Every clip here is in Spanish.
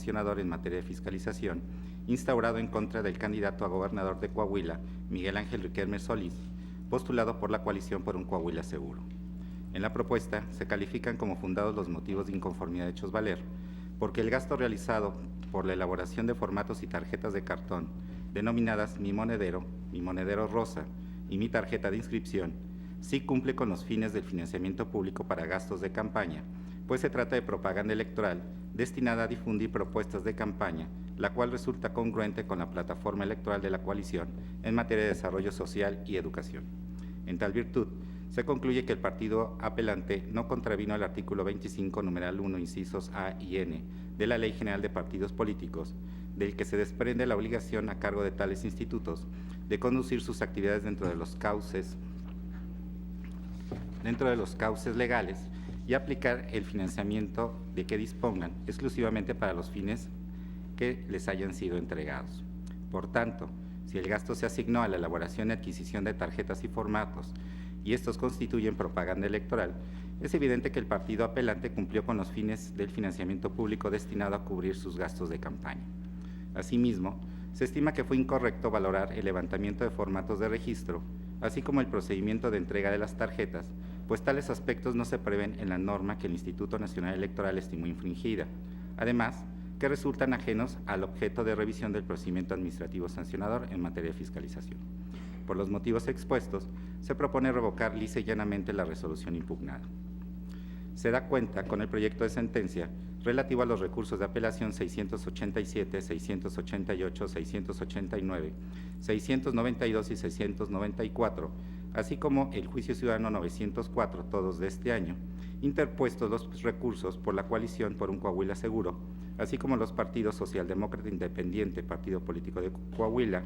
sancionador en materia de fiscalización instaurado en contra del candidato a gobernador de Coahuila, Miguel Ángel Riquelme Solís, postulado por la coalición por un Coahuila seguro. En la propuesta se califican como fundados los motivos de inconformidad hechos valer, porque el gasto realizado por la elaboración de formatos y tarjetas de cartón, denominadas Mi Monedero Rosa y Mi Tarjeta de Inscripción, sí cumple con los fines del financiamiento público para gastos de campaña, pues se trata de propaganda electoral destinada a difundir propuestas de campaña, la cual resulta congruente con la plataforma electoral de la coalición en materia de desarrollo social y educación. En tal virtud, se concluye que el partido apelante no contravino al artículo 25, numeral 1, incisos A y N de la Ley General de Partidos Políticos, del que se desprende la obligación a cargo de tales institutos de conducir sus actividades dentro de los cauces legales y aplicar el financiamiento de que dispongan exclusivamente para los fines que les hayan sido entregados. Por tanto, si el gasto se asignó a la elaboración y adquisición de tarjetas y formatos y estos constituyen propaganda electoral, es evidente que el partido apelante cumplió con los fines del financiamiento público destinado a cubrir sus gastos de campaña. Asimismo, se estima que fue incorrecto valorar el levantamiento de formatos de registro, así como el procedimiento de entrega de las tarjetas, pues tales aspectos no se prevén en la norma que el Instituto Nacional Electoral estimó infringida. Además, que resultan ajenos al objeto de revisión del procedimiento administrativo sancionador en materia de fiscalización. Por los motivos expuestos, se propone revocar lisa y llanamente la resolución impugnada. Se da cuenta con el proyecto de sentencia relativo a los recursos de apelación 687, 688, 689, 692 y 694, así como el juicio ciudadano 904, todos de este año, interpuestos los recursos por la coalición por un Coahuila seguro, así como los partidos Socialdemócrata Independiente, Partido Político de Coahuila,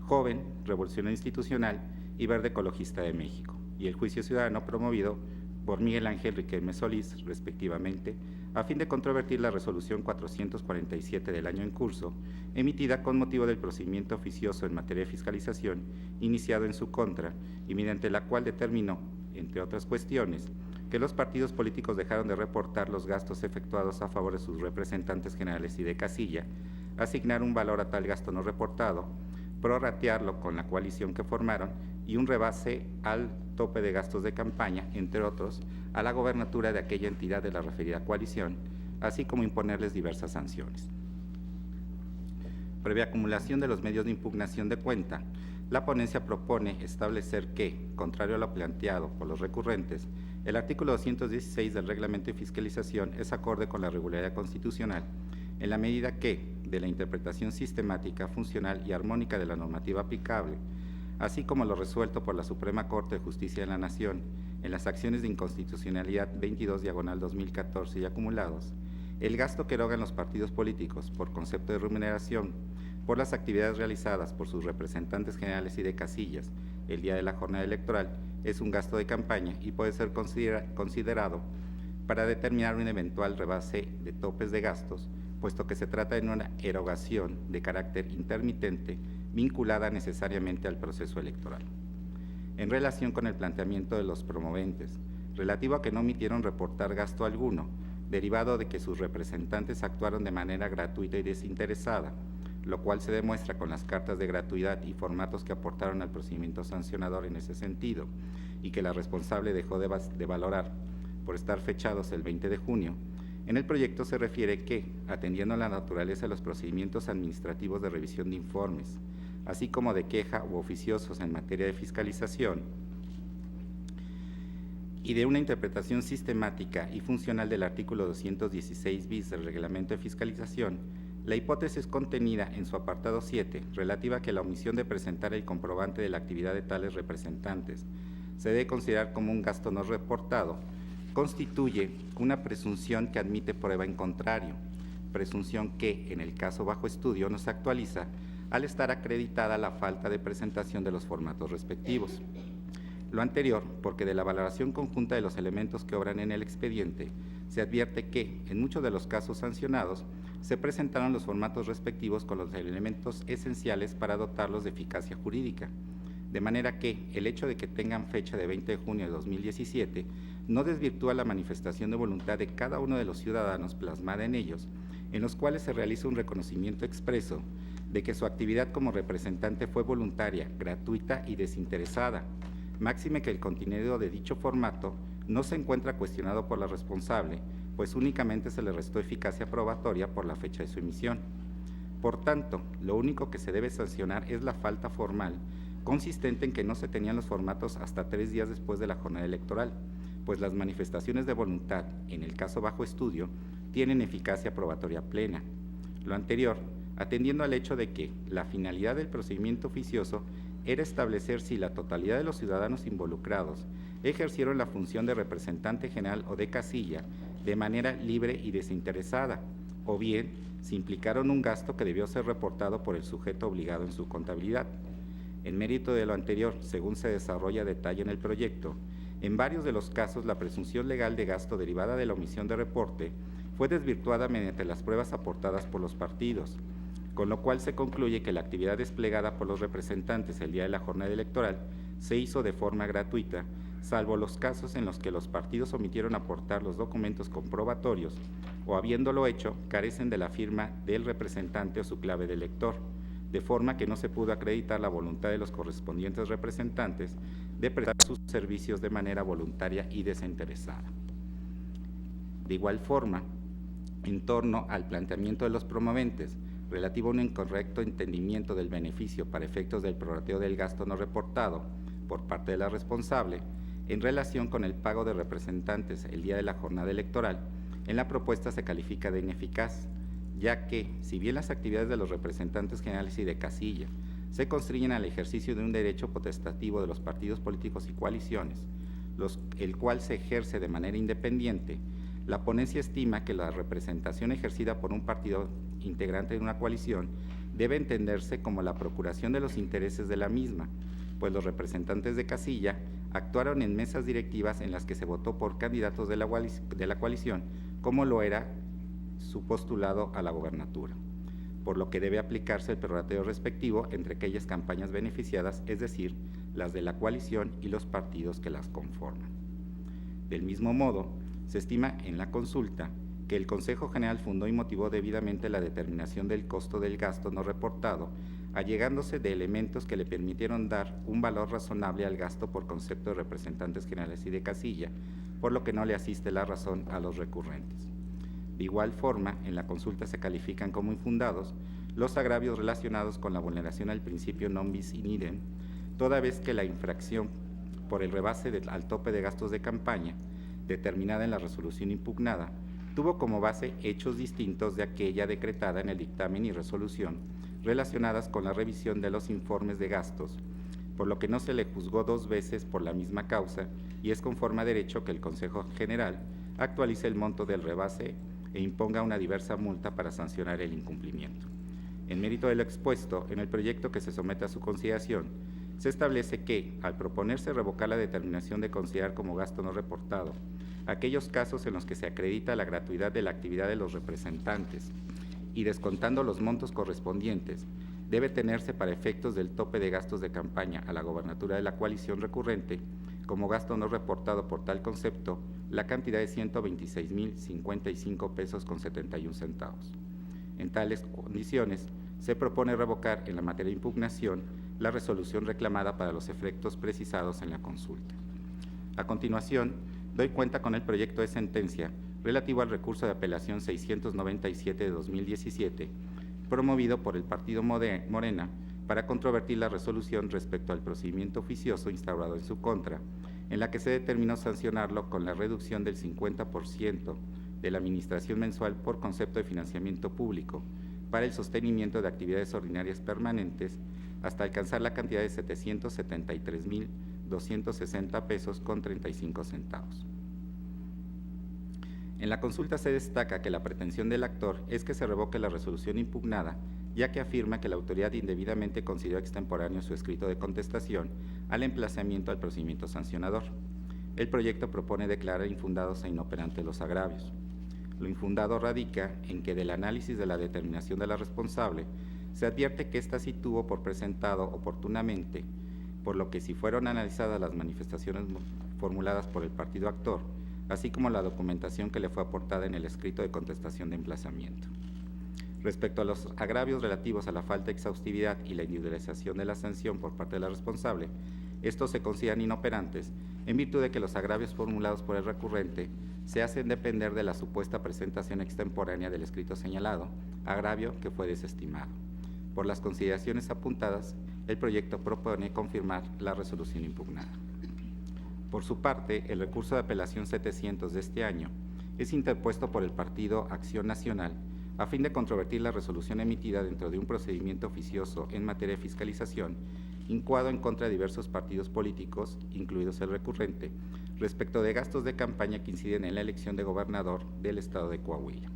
Joven, Revolución Institucional y Verde Ecologista de México, y el juicio ciudadano promovido por Miguel Ángel Riquelme Solís, respectivamente, a fin de controvertir la resolución 447 del año en curso, emitida con motivo del procedimiento oficioso en materia de fiscalización iniciado en su contra y mediante la cual determinó, entre otras cuestiones, que los partidos políticos dejaron de reportar los gastos efectuados a favor de sus representantes generales y de casilla, asignar un valor a tal gasto no reportado, prorratearlo con la coalición que formaron y un rebase al tope de gastos de campaña, entre otros, a la gobernatura de aquella entidad de la referida coalición, así como imponerles diversas sanciones. Previa acumulación de los medios de impugnación de cuenta, la ponencia propone establecer que, contrario a lo planteado por los recurrentes, el artículo 216 del Reglamento de Fiscalización es acorde con la regularidad constitucional, en la medida que, de la interpretación sistemática, funcional y armónica de la normativa aplicable, así como lo resuelto por la Suprema Corte de Justicia de la Nación en las acciones de inconstitucionalidad 22/2014 y acumulados, el gasto que erogan los partidos políticos por concepto de remuneración por las actividades realizadas por sus representantes generales y de casillas el día de la jornada electoral es un gasto de campaña y puede ser considerado para determinar un eventual rebase de topes de gastos, puesto que se trata de una erogación de carácter intermitente vinculada necesariamente al proceso electoral. En relación con el planteamiento de los promoventes, relativo a que no omitieron reportar gasto alguno, derivado de que sus representantes actuaron de manera gratuita y desinteresada, lo cual se demuestra con las cartas de gratuidad y formatos que aportaron al procedimiento sancionador en ese sentido, y que la responsable dejó de valorar por estar fechados el 20 de junio, en el proyecto se refiere que, atendiendo a la naturaleza de los procedimientos administrativos de revisión de informes, así como de queja u oficiosos en materia de fiscalización, y de una interpretación sistemática y funcional del artículo 216 bis del Reglamento de Fiscalización, la hipótesis contenida en su apartado 7, relativa a que la omisión de presentar el comprobante de la actividad de tales representantes se debe considerar como un gasto no reportado, constituye una presunción que admite prueba en contrario, presunción que, en el caso bajo estudio, no se actualiza al estar acreditada la falta de presentación de los formatos respectivos. Lo anterior, porque de la valoración conjunta de los elementos que obran en el expediente, se advierte que, en muchos de los casos sancionados, se presentaron los formatos respectivos con los elementos esenciales para dotarlos de eficacia jurídica, de manera que el hecho de que tengan fecha de 20 de junio de 2017 no desvirtúa la manifestación de voluntad de cada uno de los ciudadanos plasmada en ellos en los cuales se realiza un reconocimiento expreso de que su actividad como representante fue voluntaria, gratuita y desinteresada, máxime que el contenido de dicho formato no se encuentra cuestionado por la responsable, pues únicamente se le restó eficacia probatoria por la fecha de su emisión. Por tanto, lo único que se debe sancionar es la falta formal, consistente en que no se tenían los formatos hasta 3 días después de la jornada electoral, pues las manifestaciones de voluntad, en el caso bajo estudio, tienen eficacia probatoria plena. Lo anterior, atendiendo al hecho de que la finalidad del procedimiento oficioso era establecer si la totalidad de los ciudadanos involucrados ejercieron la función de representante general o de casilla de manera libre y desinteresada, o bien si implicaron un gasto que debió ser reportado por el sujeto obligado en su contabilidad. En mérito de lo anterior, según se desarrolla a detalle en el proyecto, en varios de los casos la presunción legal de gasto derivada de la omisión de reporte fue desvirtuada mediante las pruebas aportadas por los partidos, con lo cual se concluye que la actividad desplegada por los representantes el día de la jornada electoral se hizo de forma gratuita, salvo los casos en los que los partidos omitieron aportar los documentos comprobatorios o, habiéndolo hecho, carecen de la firma del representante o su clave de elector, de forma que no se pudo acreditar la voluntad de los correspondientes representantes de prestar sus servicios de manera voluntaria y desinteresada. De igual forma, en torno al planteamiento de los promoventes relativo a un incorrecto entendimiento del beneficio para efectos del prorrateo del gasto no reportado por parte de la responsable en relación con el pago de representantes el día de la jornada electoral, en la propuesta se califica de ineficaz, ya que, si bien las actividades de los representantes generales y de casilla se constriñen al ejercicio de un derecho potestativo de los partidos políticos y coaliciones, el cual se ejerce de manera independiente, la ponencia estima que la representación ejercida por un partido integrante de una coalición debe entenderse como la procuración de los intereses de la misma, pues los representantes de casilla actuaron en mesas directivas en las que se votó por candidatos de la coalición, como lo era su postulado a la gobernatura, por lo que debe aplicarse el prorrateo respectivo entre aquellas campañas beneficiadas, es decir, las de la coalición y los partidos que las conforman. Del mismo modo, se estima en la consulta que el Consejo General fundó y motivó debidamente la determinación del costo del gasto no reportado, allegándose de elementos que le permitieron dar un valor razonable al gasto por concepto de representantes generales y de casilla, por lo que no le asiste la razón a los recurrentes. De igual forma, en la consulta se califican como infundados los agravios relacionados con la vulneración al principio non bis in idem, toda vez que la infracción por el rebase al tope de gastos de campaña, determinada en la resolución impugnada, tuvo como base hechos distintos de aquella decretada en el dictamen y resolución relacionadas con la revisión de los informes de gastos, por lo que no se le juzgó 2 veces por la misma causa y es conforme a derecho que el Consejo General actualice el monto del rebase e imponga una diversa multa para sancionar el incumplimiento. En mérito de lo expuesto, en el proyecto que se somete a su consideración, se establece que, al proponerse revocar la determinación de considerar como gasto no reportado aquellos casos en los que se acredita la gratuidad de la actividad de los representantes y descontando los montos correspondientes, debe tenerse para efectos del tope de gastos de campaña a la gobernatura de la coalición recurrente como gasto no reportado por tal concepto la cantidad de 126,055 pesos con 71 centavos. En tales condiciones, se propone revocar en la materia de impugnación la resolución reclamada para los efectos precisados en la consulta. A continuación, doy cuenta con el proyecto de sentencia relativo al recurso de apelación 697 de 2017, promovido por el Partido Morena para controvertir la resolución respecto al procedimiento oficioso instaurado en su contra, en la que se determinó sancionarlo con la reducción del 50% de la administración mensual por concepto de financiamiento público para el sostenimiento de actividades ordinarias permanentes hasta alcanzar la cantidad de 773,260 pesos con 35 centavos. En la consulta se destaca que la pretensión del actor es que se revoque la resolución impugnada, ya que afirma que la autoridad indebidamente consideró extemporáneo su escrito de contestación al emplazamiento al procedimiento sancionador. El proyecto propone declarar infundados e inoperantes los agravios. Lo infundado radica en que del análisis de la determinación de la responsable se advierte que ésta sí tuvo por presentado oportunamente, por lo que si fueron analizadas las manifestaciones formuladas por el partido actor, así como la documentación que le fue aportada en el escrito de contestación de emplazamiento. Respecto a los agravios relativos a la falta de exhaustividad y la individualización de la sanción por parte de la responsable, estos se consideran inoperantes en virtud de que los agravios formulados por el recurrente se hacen depender de la supuesta presentación extemporánea del escrito señalado, agravio que fue desestimado. Por las consideraciones apuntadas, el proyecto propone confirmar la resolución impugnada. Por su parte, el recurso de apelación 700 de este año es interpuesto por el Partido Acción Nacional a fin de controvertir la resolución emitida dentro de un procedimiento oficioso en materia de fiscalización incoado en contra de diversos partidos políticos, incluidos el recurrente, respecto de gastos de campaña que inciden en la elección de gobernador del estado de Coahuila.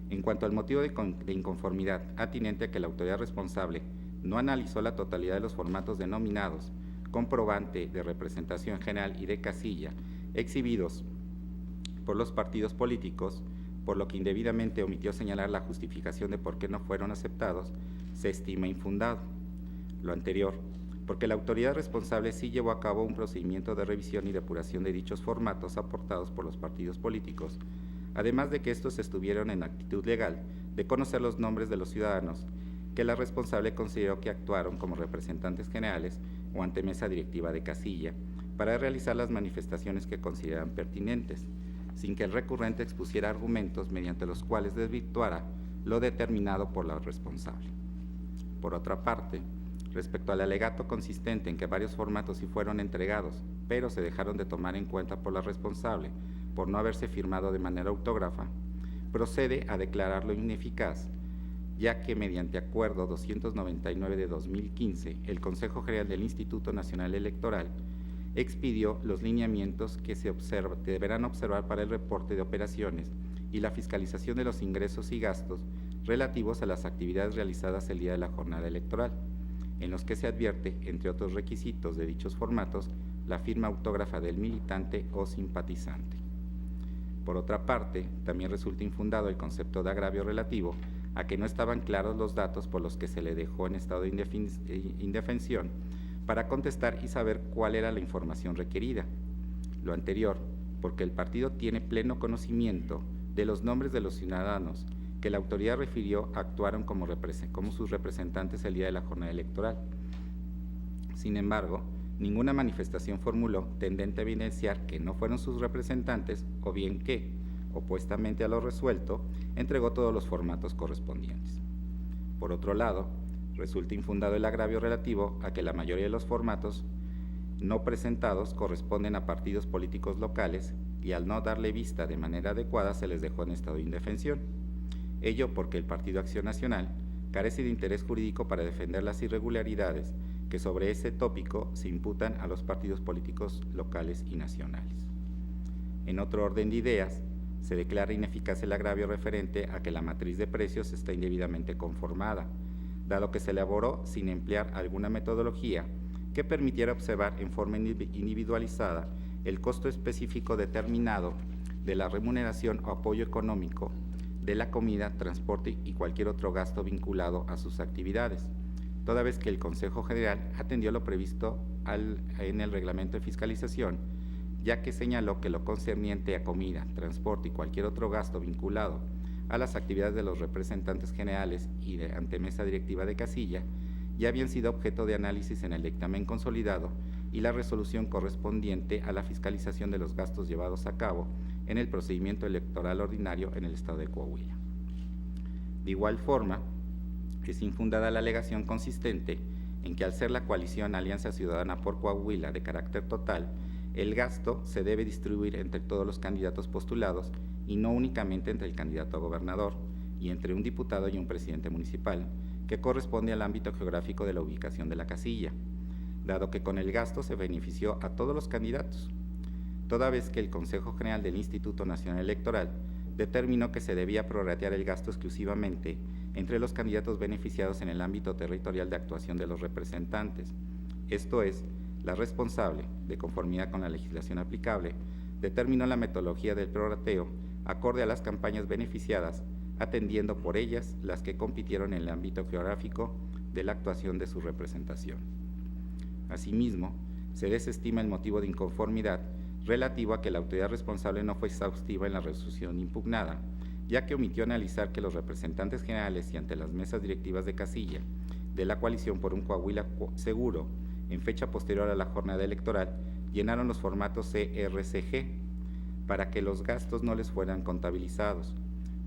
En cuanto al motivo de inconformidad atinente a que la autoridad responsable no analizó la totalidad de los formatos denominados comprobante de representación general y de casilla exhibidos por los partidos políticos, por lo que indebidamente omitió señalar la justificación de por qué no fueron aceptados, se estima infundado. Lo anterior, porque la autoridad responsable sí llevó a cabo un procedimiento de revisión y depuración de dichos formatos aportados por los partidos políticos, además de que estos estuvieron en actitud legal de conocer los nombres de los ciudadanos que la responsable consideró que actuaron como representantes generales o ante mesa directiva de casilla para realizar las manifestaciones que consideran pertinentes, sin que el recurrente expusiera argumentos mediante los cuales desvirtuara lo determinado por la responsable. Por otra parte, respecto al alegato consistente en que varios formatos sí fueron entregados, pero se dejaron de tomar en cuenta por la responsable por no haberse firmado de manera autógrafa, procede a declararlo ineficaz, ya que mediante Acuerdo 299 de 2015, el Consejo General del Instituto Nacional Electoral expidió los lineamientos que deberán observar para el reporte de operaciones y la fiscalización de los ingresos y gastos relativos a las actividades realizadas el día de la jornada electoral, en los que se advierte, entre otros requisitos de dichos formatos, la firma autógrafa del militante o simpatizante. Por otra parte, también resulta infundado el concepto de agravio relativo a que no estaban claros los datos por los que se le dejó en estado de indefensión para contestar y saber cuál era la información requerida. Lo anterior, porque el partido tiene pleno conocimiento de los nombres de los ciudadanos que la autoridad refirió actuaron como sus representantes el día de la jornada electoral. Sin embargo, ninguna manifestación formuló tendente a evidenciar que no fueron sus representantes o bien que, opuestamente a lo resuelto, entregó todos los formatos correspondientes. Por otro lado, resulta infundado el agravio relativo a que la mayoría de los formatos no presentados corresponden a partidos políticos locales y al no darle vista de manera adecuada se les dejó en estado de indefensión. Ello porque el Partido Acción Nacional carece de interés jurídico para defender las irregularidades que sobre ese tópico se imputan a los partidos políticos locales y nacionales. En otro orden de ideas, se declara ineficaz el agravio referente a que la matriz de precios está indebidamente conformada, dado que se elaboró sin emplear alguna metodología que permitiera observar en forma individualizada el costo específico determinado de la remuneración o apoyo económico de la comida, transporte y cualquier otro gasto vinculado a sus actividades, toda vez que el Consejo General atendió lo previsto en el reglamento de fiscalización, ya que señaló que lo concerniente a comida, transporte y cualquier otro gasto vinculado a las actividades de los representantes generales y de ante mesa directiva de casilla ya habían sido objeto de análisis en el dictamen consolidado y la resolución correspondiente a la fiscalización de los gastos llevados a cabo en el procedimiento electoral ordinario en el estado de Coahuila. De igual forma, es infundada la alegación consistente en que al ser la coalición Alianza Ciudadana por Coahuila de carácter total, el gasto se debe distribuir entre todos los candidatos postulados y no únicamente entre el candidato a gobernador y entre un diputado y un presidente municipal, que corresponde al ámbito geográfico de la ubicación de la casilla, dado que con el gasto se benefició a todos los candidatos, toda vez que el Consejo General del Instituto Nacional Electoral determinó que se debía prorratear el gasto exclusivamente entre los candidatos beneficiados en el ámbito territorial de actuación de los representantes, esto es, la responsable, de conformidad con la legislación aplicable, determinó la metodología del prorrateo acorde a las campañas beneficiadas, atendiendo por ellas las que compitieron en el ámbito geográfico de la actuación de su representación. Asimismo, se desestima el motivo de inconformidad relativo a que la autoridad responsable no fue exhaustiva en la resolución impugnada, ya que omitió analizar que los representantes generales y ante las mesas directivas de casilla de la coalición por un Coahuila seguro, en fecha posterior a la jornada electoral, llenaron los formatos CRCG para que los gastos no les fueran contabilizados,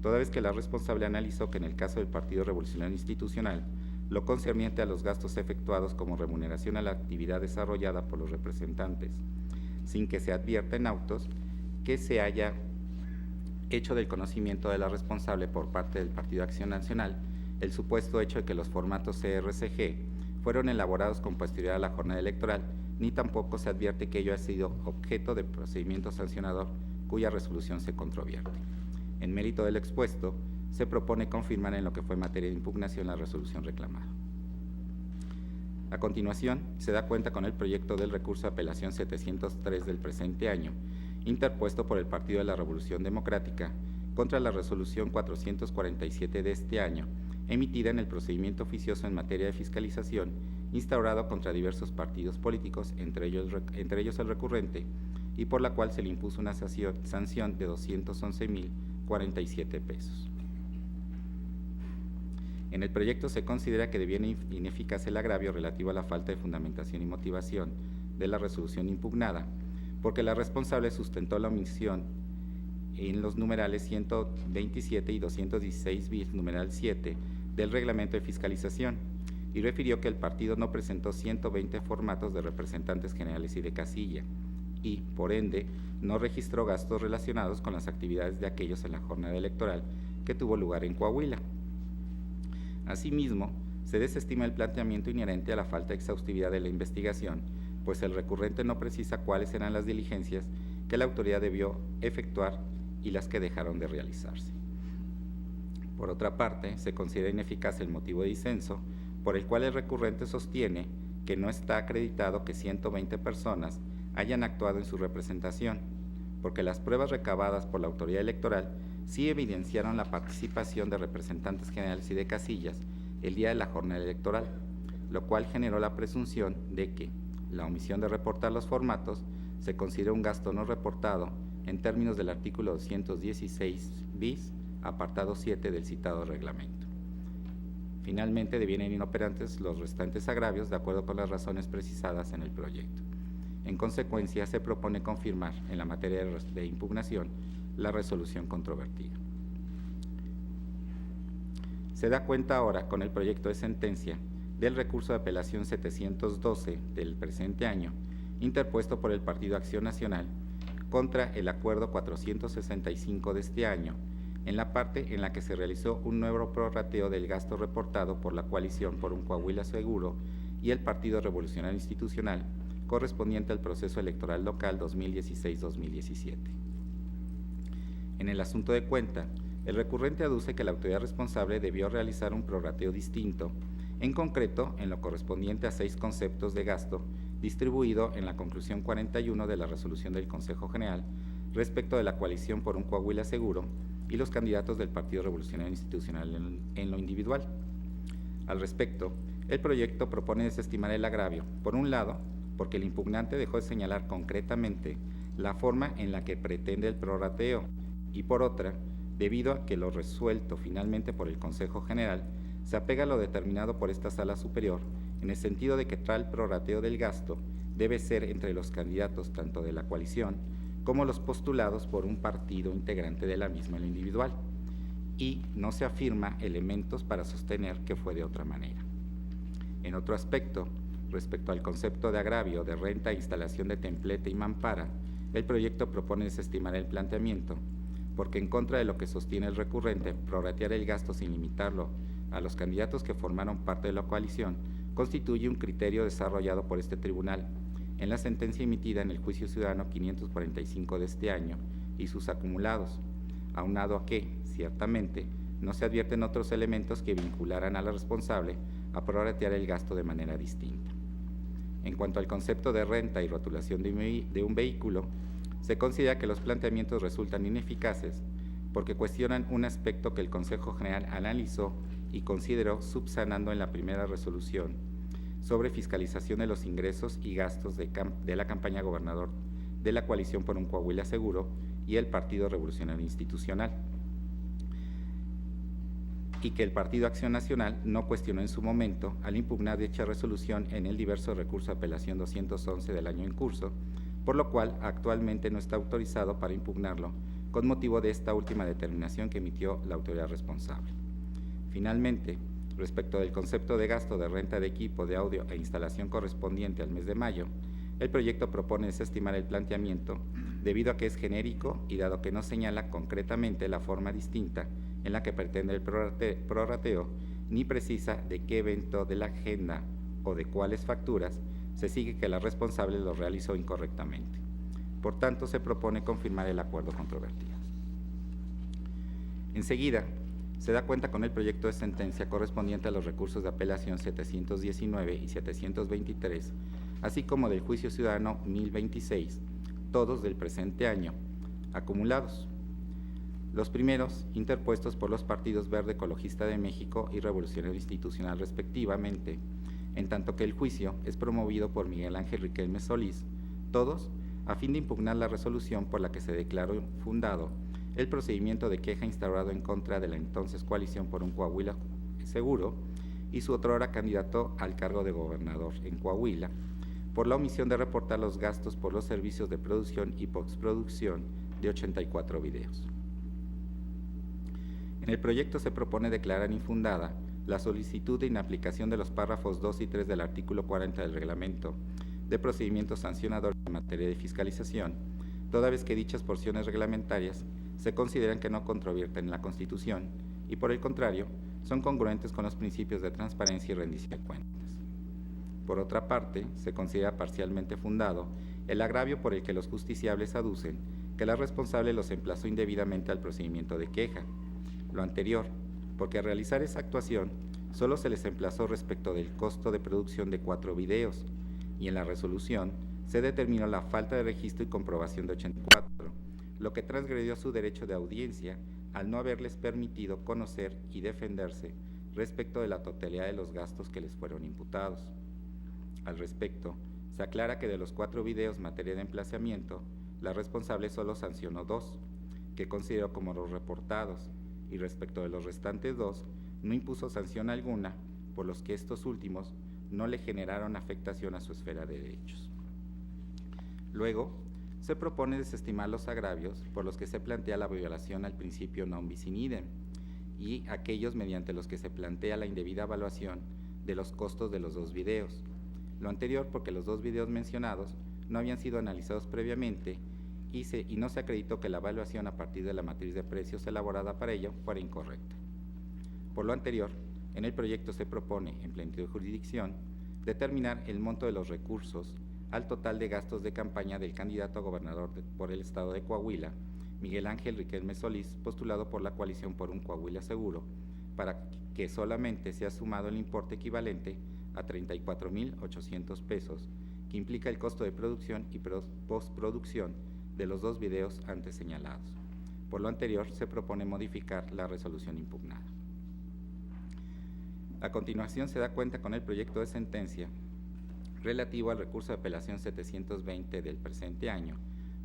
toda vez que la responsable analizó que en el caso del Partido Revolucionario Institucional, lo concerniente a los gastos efectuados como remuneración a la actividad desarrollada por los representantes, sin que se advierta en autos que se haya hecho del conocimiento de la responsable por parte del Partido Acción Nacional el supuesto hecho de que los formatos CRCG fueron elaborados con posterioridad a la jornada electoral, ni tampoco se advierte que ello ha sido objeto de procedimiento sancionador cuya resolución se controvierte. En mérito del expuesto, se propone confirmar en lo que fue materia de impugnación la resolución reclamada. A continuación, se da cuenta con el proyecto del recurso de apelación 703 del presente año, interpuesto por el Partido de la Revolución Democrática contra la resolución 447 de este año, emitida en el procedimiento oficioso en materia de fiscalización instaurado contra diversos partidos políticos, entre ellos el recurrente, y por la cual se le impuso una sanción de 211,047 pesos. En el proyecto se considera que deviene ineficaz el agravio relativo a la falta de fundamentación y motivación de la resolución impugnada, porque la responsable sustentó la omisión en los numerales 127 y 216 bis, numeral 7, del reglamento de fiscalización, y refirió que el partido no presentó 120 formatos de representantes generales y de casilla, y, por ende, no registró gastos relacionados con las actividades de aquellos en la jornada electoral que tuvo lugar en Coahuila. Asimismo, se desestima el planteamiento inherente a la falta de exhaustividad de la investigación, pues el recurrente no precisa cuáles eran las diligencias que la autoridad debió efectuar y las que dejaron de realizarse. Por otra parte, se considera ineficaz el motivo de disenso, por el cual el recurrente sostiene que no está acreditado que 120 personas hayan actuado en su representación, porque las pruebas recabadas por la autoridad electoral sí evidenciaron la participación de representantes generales y de casillas el día de la jornada electoral, lo cual generó la presunción de que la omisión de reportar los formatos se considera un gasto no reportado en términos del artículo 216 bis, apartado 7 del citado reglamento. Finalmente, devienen inoperantes los restantes agravios de acuerdo con las razones precisadas en el proyecto. En consecuencia, se propone confirmar en la materia de impugnación la resolución controvertida. Se da cuenta ahora con el proyecto de sentencia del recurso de apelación 712 del presente año, interpuesto por el Partido Acción Nacional contra el acuerdo 465 de este año, en la parte en la que se realizó un nuevo prorrateo del gasto reportado por la coalición por un Coahuila seguro y el Partido Revolucionario Institucional, correspondiente al proceso electoral local 2016-2017. En el asunto de cuenta, el recurrente aduce que la autoridad responsable debió realizar un prorrateo distinto, en concreto en lo correspondiente a 6 conceptos de gasto, distribuido en la conclusión 41 de la resolución del Consejo General respecto de la coalición por un Coahuila seguro y los candidatos del Partido Revolucionario Institucional en lo individual. Al respecto, el proyecto propone desestimar el agravio, por un lado, porque el impugnante dejó de señalar concretamente la forma en la que pretende el prorrateo, y por otra, debido a que lo resuelto finalmente por el Consejo General se apega a lo determinado por esta Sala Superior, en el sentido de que tal prorrateo del gasto debe ser entre los candidatos tanto de la coalición como los postulados por un partido integrante de la misma en lo individual, y no se afirma elementos para sostener que fue de otra manera. En otro aspecto, respecto al concepto de agravio de renta e instalación de templete y mampara, el proyecto propone desestimar el planteamiento, porque en contra de lo que sostiene el recurrente, prorratear el gasto sin limitarlo a los candidatos que formaron parte de la coalición constituye un criterio desarrollado por este tribunal en la sentencia emitida en el Juicio Ciudadano 545 de este año y sus acumulados, aunado a que, ciertamente, no se advierten otros elementos que vincularan a la responsable a prorratear el gasto de manera distinta. En cuanto al concepto de renta y rotulación de un vehículo, se considera que los planteamientos resultan ineficaces porque cuestionan un aspecto que el Consejo General analizó y consideró subsanando en la primera resolución sobre fiscalización de los ingresos y gastos de la campaña gobernador de la coalición por un Coahuila seguro y el Partido Revolucionario Institucional. y que el Partido Acción Nacional no cuestionó en su momento al impugnar dicha resolución en el diverso recurso de apelación 211 del año en curso, por lo cual actualmente no está autorizado para impugnarlo con motivo de esta última determinación que emitió la autoridad responsable. Finalmente, respecto del concepto de gasto de renta de equipo de audio e instalación correspondiente al mes de mayo, el proyecto propone desestimar el planteamiento debido a que es genérico y dado que no señala concretamente la forma distinta en la que pretende el prorrateo, ni precisa de qué evento de la agenda o de cuáles facturas se sigue que la responsable lo realizó incorrectamente. Por tanto, se propone confirmar el acuerdo controvertido. Enseguida, se da cuenta con el proyecto de sentencia correspondiente a los recursos de apelación 719 y 723, así como del juicio ciudadano 1026, todos del presente año, acumulados. Los primeros, interpuestos por los partidos Verde Ecologista de México y Revolucionario Institucional respectivamente, en tanto que el juicio es promovido por Miguel Ángel Riquelme Solís, todos a fin de impugnar la resolución por la que se declaró fundado el procedimiento de queja instaurado en contra de la entonces Coalición por un Coahuila Seguro y su otrora candidato al cargo de gobernador en Coahuila, por la omisión de reportar los gastos por los servicios de producción y postproducción de 84 videos. En el proyecto se propone declarar infundada la solicitud de inaplicación de los párrafos 2 y 3 del artículo 40 del Reglamento de Procedimientos Sancionadores en materia de fiscalización, toda vez que dichas porciones reglamentarias se consideran que no controvierten la Constitución y, por el contrario, son congruentes con los principios de transparencia y rendición de cuentas. Por otra parte, se considera parcialmente fundado el agravio por el que los justiciables aducen que la responsable los emplazó indebidamente al procedimiento de queja. Lo anterior, porque al realizar esa actuación solo se les emplazó respecto del costo de producción de 4 videos, y en la resolución se determinó la falta de registro y comprobación de 84, lo que transgredió su derecho de audiencia al no haberles permitido conocer y defenderse respecto de la totalidad de los gastos que les fueron imputados. Al respecto, se aclara que de los 4 videos materia de emplazamiento, la responsable solo sancionó 2, que consideró como los reportados, y respecto de los restantes 2, no impuso sanción alguna, por los que estos últimos no le generaron afectación a su esfera de derechos. Luego, se propone desestimar los agravios por los que se plantea la violación al principio non bis in idem y aquellos mediante los que se plantea la indebida evaluación de los costos de los 2 videos. Lo anterior porque los 2 videos mencionados no habían sido analizados previamente y no se acreditó que la evaluación a partir de la matriz de precios elaborada para ello fuera incorrecta. Por lo anterior, en el proyecto se propone, en plenitud de jurisdicción, determinar el monto de los recursos al total de gastos de campaña del candidato a gobernador por el estado de Coahuila, Miguel Ángel Riquelme Solís, postulado por la Coalición por un Coahuila Seguro, para que solamente sea sumado el importe equivalente a 34,800 pesos, que implica el costo de producción y postproducción de los 2 videos antes señalados. Por lo anterior, se propone modificar la resolución impugnada. A continuación, se da cuenta con el proyecto de sentencia relativo al recurso de apelación 720 del presente año,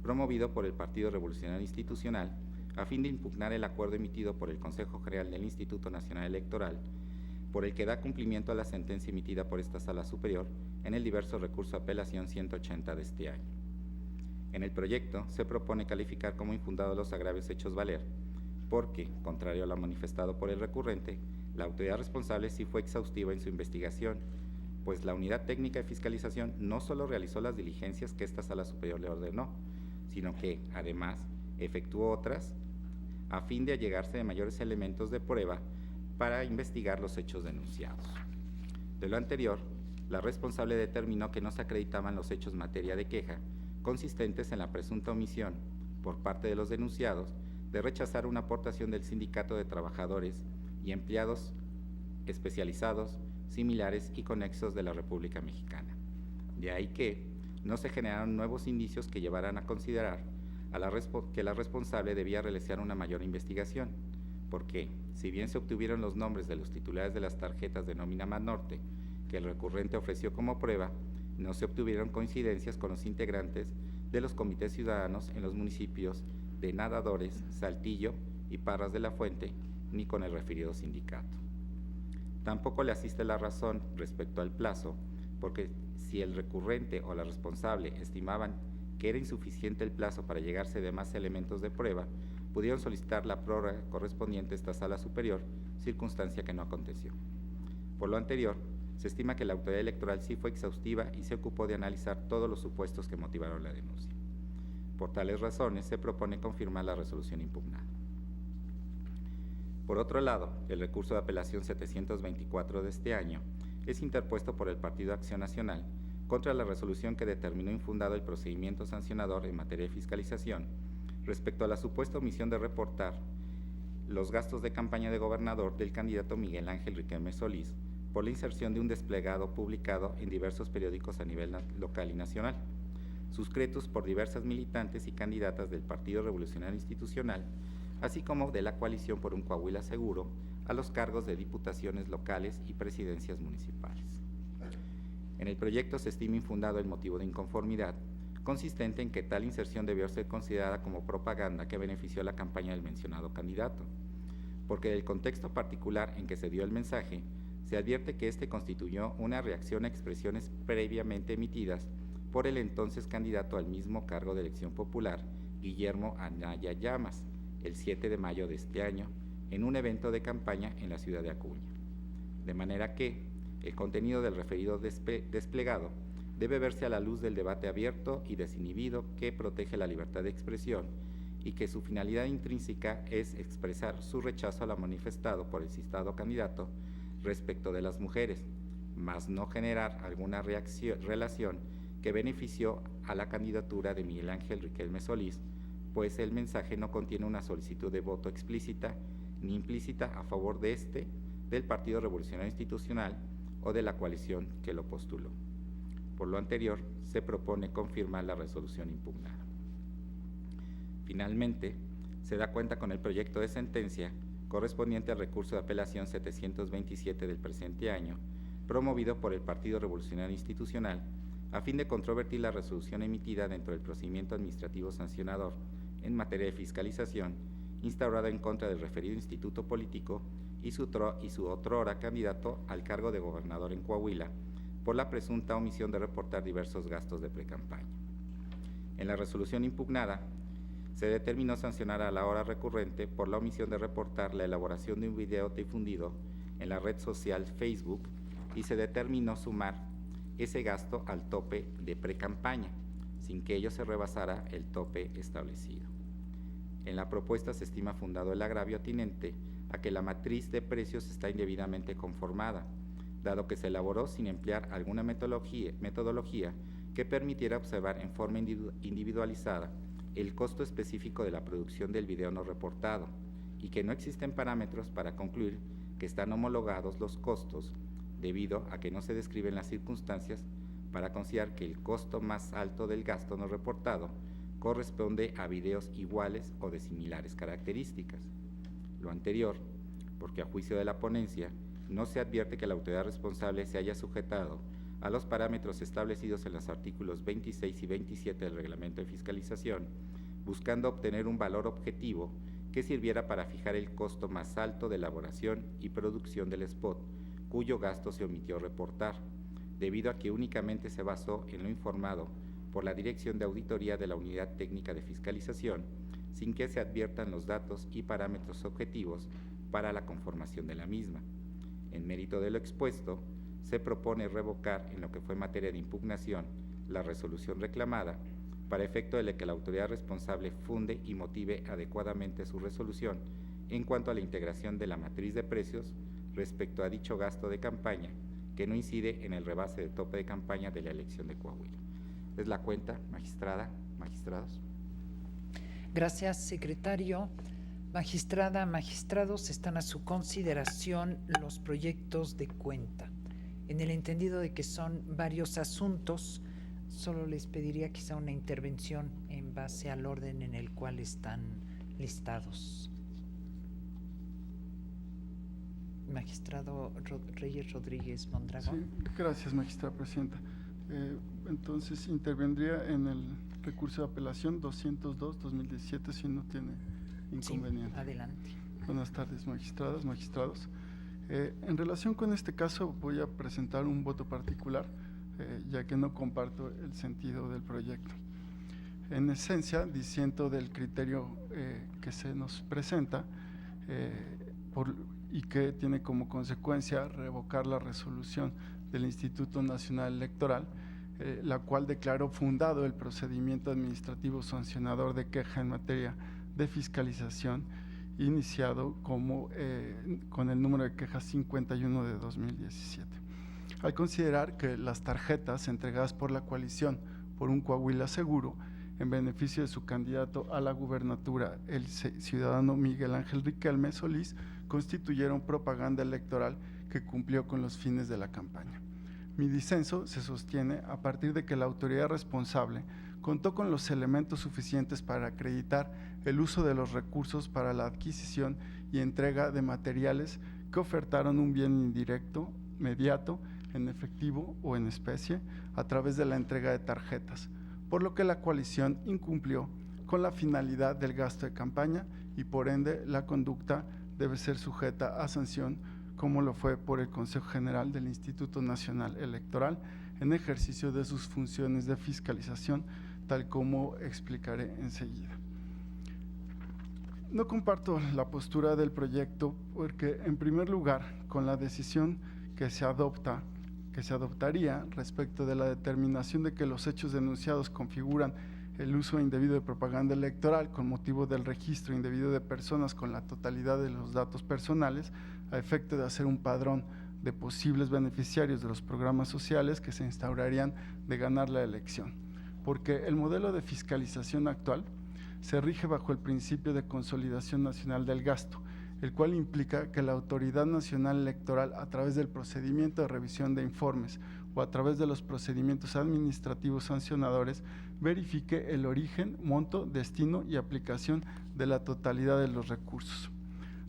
promovido por el Partido Revolucionario Institucional, a fin de impugnar el acuerdo emitido por el Consejo General del Instituto Nacional Electoral, por el que da cumplimiento a la sentencia emitida por esta Sala Superior en el diverso recurso de apelación 180 de este año. En el proyecto se propone calificar como infundados los agravios hechos valer, porque, contrario a lo manifestado por el recurrente, la autoridad responsable sí fue exhaustiva en su investigación, pues la Unidad Técnica de Fiscalización no solo realizó las diligencias que esta Sala Superior le ordenó, sino que, además, efectuó otras a fin de allegarse de mayores elementos de prueba para investigar los hechos denunciados. De lo anterior, la responsable determinó que no se acreditaban los hechos en materia de queja, consistentes en la presunta omisión, por parte de los denunciados, de rechazar una aportación del Sindicato de Trabajadores y Empleados Especializados, similares y conexos de la República Mexicana. De ahí que no se generaron nuevos indicios que llevaran a considerar que la responsable debía realizar una mayor investigación, porque, si bien se obtuvieron los nombres de los titulares de las tarjetas de nómina Banorte que el recurrente ofreció como prueba, no se obtuvieron coincidencias con los integrantes de los comités ciudadanos en los municipios de Nadadores, Saltillo y Parras de la Fuente, ni con el referido sindicato. Tampoco le asiste la razón respecto al plazo, porque si el recurrente o la responsable estimaban que era insuficiente el plazo para llegarse de más elementos de prueba, pudieron solicitar la prórroga correspondiente a esta sala superior, circunstancia que no aconteció. Por lo anterior, se estima que la autoridad electoral sí fue exhaustiva y se ocupó de analizar todos los supuestos que motivaron la denuncia. Por tales razones, se propone confirmar la resolución impugnada. Por otro lado, el recurso de apelación 724 de este año es interpuesto por el Partido Acción Nacional contra la resolución que determinó infundado el procedimiento sancionador en materia de fiscalización respecto a la supuesta omisión de reportar los gastos de campaña de gobernador del candidato Miguel Ángel Riquelme Solís por la inserción de un desplegado publicado en diversos periódicos a nivel local y nacional, suscritos por diversas militantes y candidatas del Partido Revolucionario Institucional, así como de la coalición por un Coahuila Seguro, a los cargos de diputaciones locales y presidencias municipales. En el proyecto se estima infundado el motivo de inconformidad, consistente en que tal inserción debió ser considerada como propaganda que benefició la campaña del mencionado candidato, porque del contexto particular en que se dio el mensaje, se advierte que este constituyó una reacción a expresiones previamente emitidas por el entonces candidato al mismo cargo de elección popular, Guillermo Anaya Llamas, el 7 de mayo de este año, en un evento de campaña en la ciudad de Acuña. De manera que el contenido del referido desplegado debe verse a la luz del debate abierto y desinhibido que protege la libertad de expresión y que su finalidad intrínseca es expresar su rechazo a lo manifestado por el citado candidato respecto de las mujeres, mas no generar alguna relación que benefició a la candidatura de Miguel Ángel Riquelme Solís, pues el mensaje no contiene una solicitud de voto explícita ni implícita a favor de del Partido Revolucionario Institucional o de la coalición que lo postuló. Por lo anterior, se propone confirmar la resolución impugnada. Finalmente, se da cuenta con el proyecto de sentencia correspondiente al recurso de apelación 727 del presente año, promovido por el Partido Revolucionario Institucional, a fin de controvertir la resolución emitida dentro del procedimiento administrativo sancionador en materia de fiscalización, instaurada en contra del referido instituto político y su otrora candidato al cargo de gobernador en Coahuila, por la presunta omisión de reportar diversos gastos de precampaña. En la resolución impugnada, se determinó sancionar a la hora recurrente por la omisión de reportar la elaboración de un video difundido en la red social Facebook y se determinó sumar ese gasto al tope de precampaña, sin que ello se rebasara el tope establecido. En la propuesta se estima fundado el agravio atinente a que la matriz de precios está indebidamente conformada, dado que se elaboró sin emplear alguna metodología que permitiera observar en forma individualizada el costo específico de la producción del video no reportado y que no existen parámetros para concluir que están homologados los costos debido a que no se describen las circunstancias para considerar que el costo más alto del gasto no reportado corresponde a videos iguales o de similares características. Lo anterior, porque a juicio de la ponencia, no se advierte que la autoridad responsable se haya sujetado a los parámetros establecidos en los artículos 26 y 27 del Reglamento de Fiscalización, buscando obtener un valor objetivo que sirviera para fijar el costo más alto de elaboración y producción del spot, cuyo gasto se omitió reportar, debido a que únicamente se basó en lo informado por la Dirección de Auditoría de la Unidad Técnica de Fiscalización, sin que se adviertan los datos y parámetros objetivos para la conformación de la misma. En mérito de lo expuesto, se propone revocar en lo que fue materia de impugnación la resolución reclamada, para efecto de que la autoridad responsable funde y motive adecuadamente su resolución en cuanto a la integración de la matriz de precios respecto a dicho gasto de campaña, que no incide en el rebase de tope de campaña de la elección de Coahuila. Es la cuenta, magistrada, magistrados. Gracias, secretario. Magistrada, magistrados, están a su consideración los proyectos de cuenta. En el entendido de que son varios asuntos, solo les pediría quizá una intervención en base al orden en el cual están listados. Magistrado Reyes Rodríguez Mondragón. Sí, gracias, magistrada presidenta. Entonces, intervendría en el recurso de apelación 202-2017, si no tiene inconveniente. Sí, adelante. Buenas tardes, magistradas, magistrados. En relación con este caso voy a presentar un voto particular, ya que no comparto el sentido del proyecto. En esencia, disiento del criterio que se nos presenta y que tiene como consecuencia revocar la resolución del Instituto Nacional Electoral, la cual declaró fundado el procedimiento administrativo sancionador de queja en materia de fiscalización, iniciado con el número de quejas 51 de 2017. Al considerar que las tarjetas entregadas por la coalición por un Coahuila Seguro en beneficio de su candidato a la gubernatura, el ciudadano Miguel Ángel Riquelme Solís, constituyeron propaganda electoral que cumplió con los fines de la campaña. Mi disenso se sostiene a partir de que la autoridad responsable contó con los elementos suficientes para acreditar el uso de los recursos para la adquisición y entrega de materiales que ofertaron un bien indirecto, mediato, en efectivo o en especie, a través de la entrega de tarjetas, por lo que la coalición incumplió con la finalidad del gasto de campaña y por ende la conducta debe ser sujeta a sanción, como lo fue por el Consejo General del Instituto Nacional Electoral en ejercicio de sus funciones de fiscalización, tal como explicaré enseguida. No comparto la postura del proyecto porque, en primer lugar, con la decisión que se adoptaría respecto de la determinación de que los hechos denunciados configuran el uso indebido de propaganda electoral con motivo del registro indebido de personas con la totalidad de los datos personales, a efecto de hacer un padrón de posibles beneficiarios de los programas sociales que se instaurarían de ganar la elección, porque el modelo de fiscalización actual se rige bajo el principio de consolidación nacional del gasto, el cual implica que la Autoridad Nacional Electoral, a través del procedimiento de revisión de informes o a través de los procedimientos administrativos sancionadores, verifique el origen, monto, destino y aplicación de la totalidad de los recursos.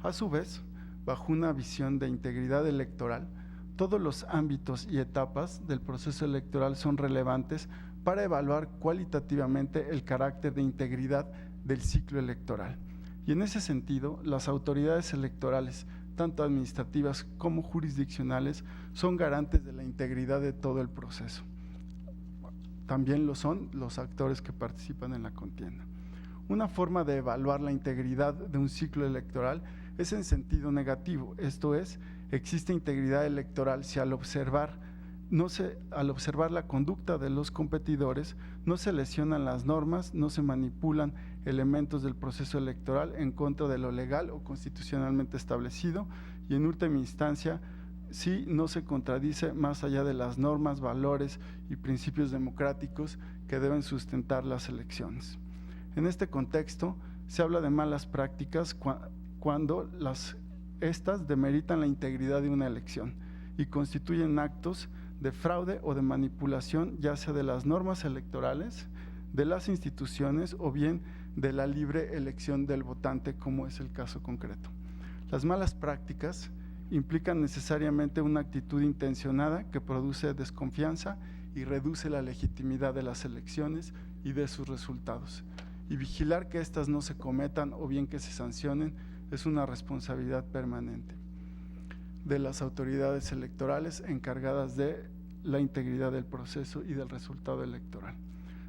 A su vez, bajo una visión de integridad electoral, todos los ámbitos y etapas del proceso electoral son relevantes para evaluar cualitativamente el carácter de integridad del ciclo electoral. Y en ese sentido, las autoridades electorales, tanto administrativas como jurisdiccionales, son garantes de la integridad de todo el proceso. También lo son los actores que participan en la contienda. Una forma de evaluar la integridad de un ciclo electoral es en sentido negativo, esto es, existe integridad electoral si al observar la conducta de los competidores no se lesionan las normas, no se manipulan elementos del proceso electoral en contra de lo legal o constitucionalmente establecido y en última instancia si no se contradice más allá de las normas, valores y principios democráticos que deben sustentar las elecciones. En este contexto se habla de malas prácticas cuando estas demeritan la integridad de una elección y constituyen actos de fraude o de manipulación, ya sea de las normas electorales, de las instituciones o bien de la libre elección del votante, como es el caso concreto. Las malas prácticas implican necesariamente una actitud intencionada que produce desconfianza y reduce la legitimidad de las elecciones y de sus resultados. Y vigilar que éstas no se cometan o bien que se sancionen es una responsabilidad permanente de las autoridades electorales encargadas de la integridad del proceso y del resultado electoral.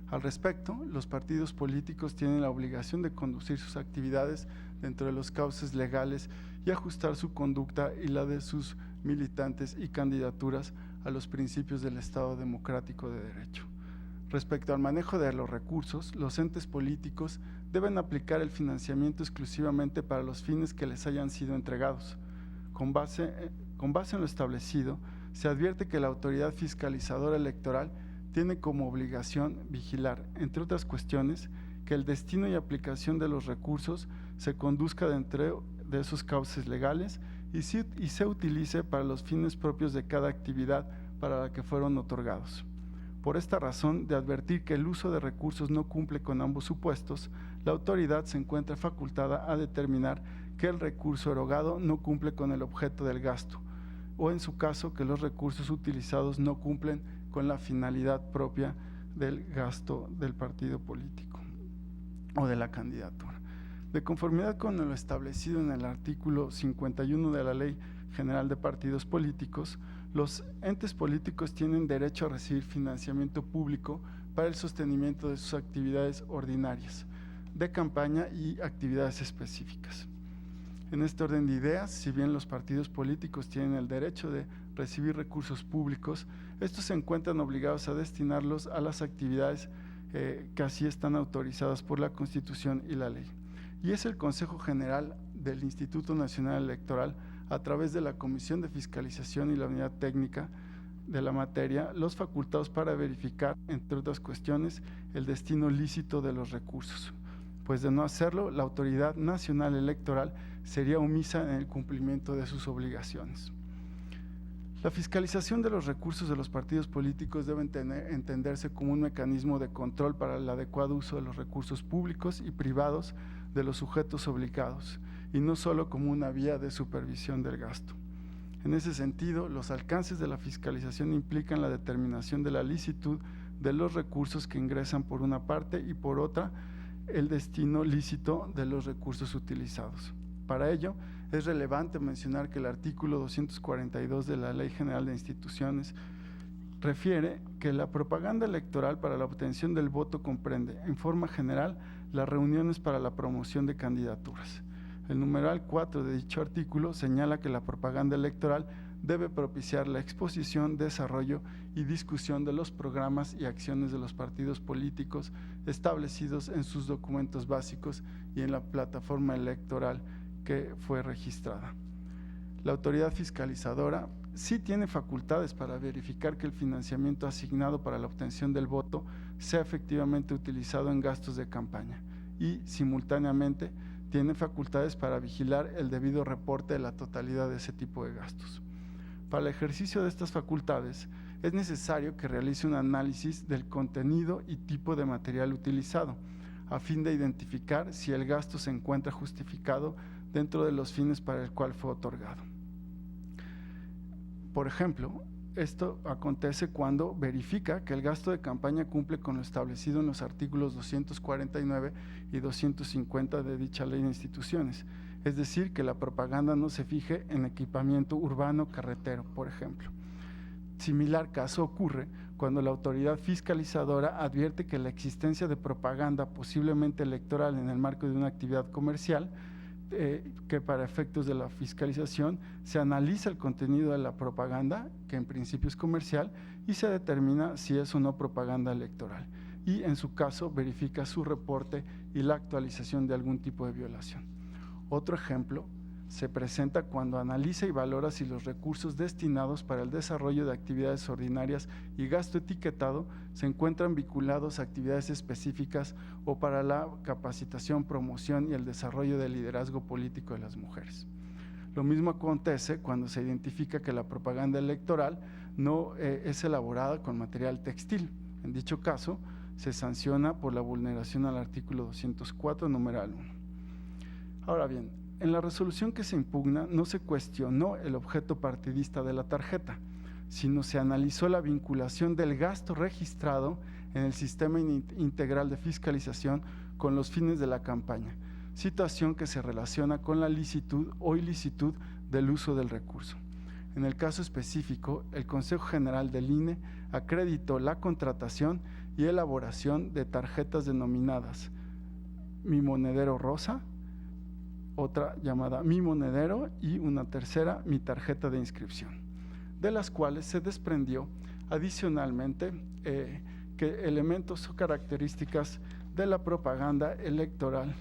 Al respecto, los partidos políticos tienen la obligación de conducir sus actividades dentro de los cauces legales y ajustar su conducta y la de sus militantes y candidaturas a los principios del Estado democrático de derecho. Respecto al manejo de los recursos, los entes políticos deben aplicar el financiamiento exclusivamente para los fines que les hayan sido entregados. Con base en lo establecido, se advierte que la autoridad fiscalizadora electoral tiene como obligación vigilar, entre otras cuestiones, que el destino y aplicación de los recursos se conduzca dentro de esos cauces legales y se utilice para los fines propios de cada actividad para la que fueron otorgados. Por esta razón, de advertir que el uso de recursos no cumple con ambos supuestos, la autoridad se encuentra facultada a determinar que el recurso erogado no cumple con el objeto del gasto, o en su caso que los recursos utilizados no cumplen con la finalidad propia del gasto del partido político o de la candidatura. De conformidad con lo establecido en el artículo 51 de la Ley General de Partidos Políticos, los entes políticos tienen derecho a recibir financiamiento público para el sostenimiento de sus actividades ordinarias, de campaña y actividades específicas. En este orden de ideas, si bien los partidos políticos tienen el derecho de recibir recursos públicos, estos se encuentran obligados a destinarlos a las actividades que así están autorizadas por la Constitución y la ley. Y es el Consejo General del Instituto Nacional Electoral, a través de la Comisión de Fiscalización y la Unidad Técnica de la materia, los facultados para verificar, entre otras cuestiones, el destino lícito de los recursos, pues de no hacerlo, la Autoridad Nacional Electoral sería omisa en el cumplimiento de sus obligaciones. La fiscalización de los recursos de los partidos políticos debe entenderse como un mecanismo de control para el adecuado uso de los recursos públicos y privados de los sujetos obligados, y no solo como una vía de supervisión del gasto. En ese sentido, los alcances de la fiscalización implican la determinación de la licitud de los recursos que ingresan por una parte y por otra el destino lícito de los recursos utilizados. Para ello, es relevante mencionar que el artículo 242 de la Ley General de Instituciones refiere que la propaganda electoral para la obtención del voto comprende, en forma general, las reuniones para la promoción de candidaturas. El numeral 4 de dicho artículo señala que la propaganda electoral debe propiciar la exposición, desarrollo y discusión de los programas y acciones de los partidos políticos establecidos en sus documentos básicos y en la plataforma electoral que fue registrada. La autoridad fiscalizadora sí tiene facultades para verificar que el financiamiento asignado para la obtención del voto sea efectivamente utilizado en gastos de campaña y, simultáneamente, tiene facultades para vigilar el debido reporte de la totalidad de ese tipo de gastos. Para el ejercicio de estas facultades, es necesario que realice un análisis del contenido y tipo de material utilizado, a fin de identificar si el gasto se encuentra justificado dentro de los fines para el cual fue otorgado. Por ejemplo, esto acontece cuando verifica que el gasto de campaña cumple con lo establecido en los artículos 249 y 250 de dicha ley de instituciones, es decir, que la propaganda no se fije en equipamiento urbano carretero, por ejemplo. Similar caso ocurre cuando la autoridad fiscalizadora advierte que la existencia de propaganda posiblemente electoral en el marco de una actividad comercial, que para efectos de la fiscalización se analiza el contenido de la propaganda, que en principio es comercial, y se determina si es o no propaganda electoral, y en su caso verifica su reporte y la actualización de algún tipo de violación. Otro ejemplo se presenta cuando analiza y valora si los recursos destinados para el desarrollo de actividades ordinarias y gasto etiquetado se encuentran vinculados a actividades específicas o para la capacitación, promoción y el desarrollo del liderazgo político de las mujeres. Lo mismo acontece cuando se identifica que la propaganda electoral no es elaborada con material textil. En dicho caso, se sanciona por la vulneración al artículo 204, numeral 1. Ahora bien, en la resolución que se impugna no se cuestionó el objeto partidista de la tarjeta, sino se analizó la vinculación del gasto registrado en el sistema integral de fiscalización con los fines de la campaña, situación que se relaciona con la licitud o ilicitud del uso del recurso. En el caso específico, el Consejo General del INE acreditó la contratación y elaboración de tarjetas denominadas Mi Monedero Rosa, otra llamada Mi Monedero y una tercera Mi Tarjeta de Inscripción, de las cuales se desprendió adicionalmente que elementos o características de la propaganda electoral,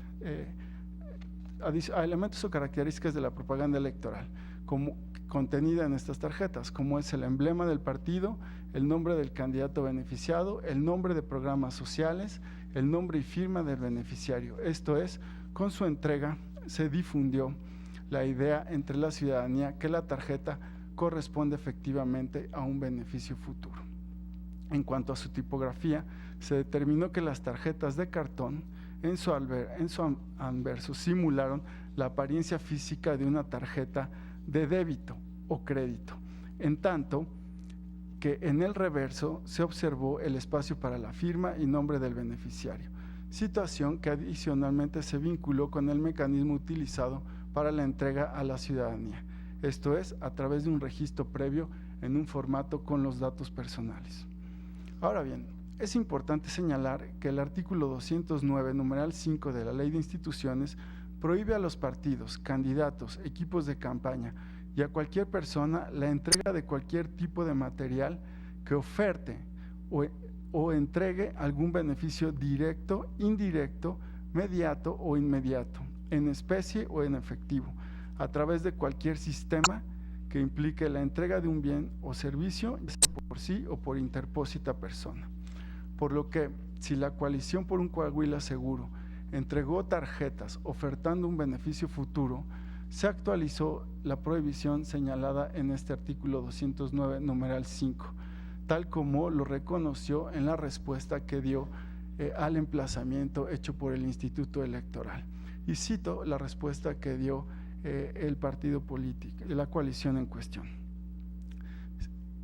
como contenida en estas tarjetas, como es el emblema del partido, el nombre del candidato beneficiado, el nombre de programas sociales, el nombre y firma del beneficiario. Esto es, con su entrega se difundió la idea entre la ciudadanía que la tarjeta corresponde efectivamente a un beneficio futuro. En cuanto a su tipografía, se determinó que las tarjetas de cartón en su anverso simularon la apariencia física de una tarjeta de débito o crédito, en tanto que en el reverso se observó el espacio para la firma y nombre del beneficiario, situación que adicionalmente se vinculó con el mecanismo utilizado para la entrega a la ciudadanía, esto es, a través de un registro previo en un formato con los datos personales. Ahora bien, es importante señalar que el artículo 209, numeral 5 de la Ley de Instituciones prohíbe a los partidos, candidatos, equipos de campaña y a cualquier persona la entrega de cualquier tipo de material que oferte o entregue algún beneficio directo, indirecto, mediato o inmediato, en especie o en efectivo, a través de cualquier sistema que implique la entrega de un bien o servicio, ya sea por sí o por interpósita persona. Por lo que, si la coalición por un Coahuila Seguro entregó tarjetas ofertando un beneficio futuro, se actualizó la prohibición señalada en este artículo 209, numeral 5, tal como lo reconoció en la respuesta que dio al emplazamiento hecho por el Instituto Electoral. Y cito la respuesta que dio el partido político, la coalición en cuestión.